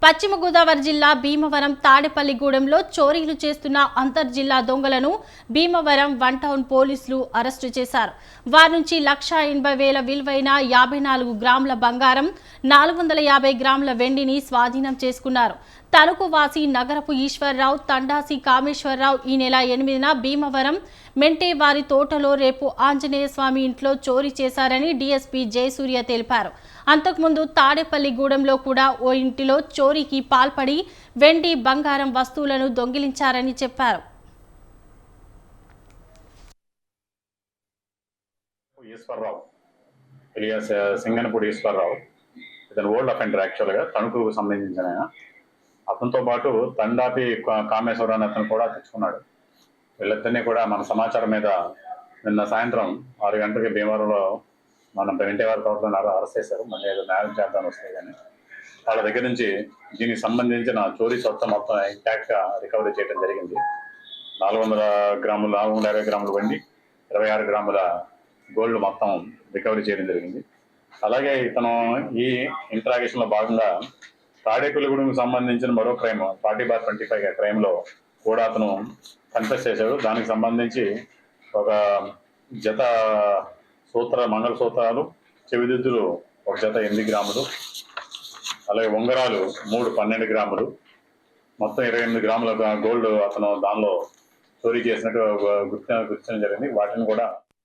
పశ్చిమ గోదావరి జిల్లా భీమవరం తాడేపల్లిగూడెంలో చోరీలు చేస్తున్న అంతర్జిల్లా దొంగలను భీమవరం 1 టౌన్ పోలీసులు అరెస్టు చేశారు. వారి నుంచి 1,80,000 విలువైన 54 గ్రాముల బంగారం, 450 గ్రాముల వెండిని స్వాధీనం చేసుకున్నారు. తణుకు వాసి నగరపు ఈశ్వర్రావు, తండాసి కామేశ్వరరావు ఈ నెల 8న భీమవరం మెంటేవారి తోటలో రేపు ఆంజనేయ స్వామి ఇంట్లో చోరీ చేశారని డీఎస్పీ జయసూర్య తెలిపారు. అంతకుముందు తాడేపల్లిగూడెంలో కూడా ఓ ఇంటిలో చోరీకి పాల్పడి వెండి, బంగారం వస్తువులను దొంగిలించారని చెప్పారు. ఈశ్వర్రావు ఎలియాస్ సింగనపూడి ఈశ్వర్రావు ఇతను ఓల్డ్ అఫెండర్. యాక్చువల్గా తణుకుకు సంబంధించిన అతనితో పాటు తండాపి కామేశ్వరరావు అని అతను కూడా తెచ్చుకున్నాడు. వీళ్ళిద్దరినీ కూడా మన సమాచారం మీద నిన్న సాయంత్రం 6 గంటలకి భీమవరంలో మన వెంటేవారి తోటలో అరెస్ట్ చేశారు. మళ్ళీ ఏదో న్యాయం చేద్దామని వస్తాయి కానీ వాళ్ళ దగ్గర నుంచి దీనికి సంబంధించిన చోరీ సొత్తు మొత్తం ఇంటాక్ట్గా రికవరీ చేయడం జరిగింది. 400 గ్రాములు, 450 గ్రాములు వెండి, 26 గ్రాముల గోల్డ్ మొత్తం రికవరీ చేయడం జరిగింది. అలాగే ఇతను ఈ ఇంట్రాగేషన్లో భాగంగా తాడేపల్లిగూడెంకి సంబంధించిన మరో క్రైమ్ 40/25 క్రైమ్లో కూడా అతను కన్ఫెస్ చేశాడు. దానికి సంబంధించి ఒక జత మంగళసూత్రాలు, చెవిదిద్దులు ఒక జత 8 గ్రాములు, అలాగే ఉంగరాలు 3 12 గ్రాములు, మొత్తం 28 గ్రాముల గోల్డ్ అతను దానిలో చోరీ చేసినట్టు గుర్తించడం జరిగింది. వాటిని కూడా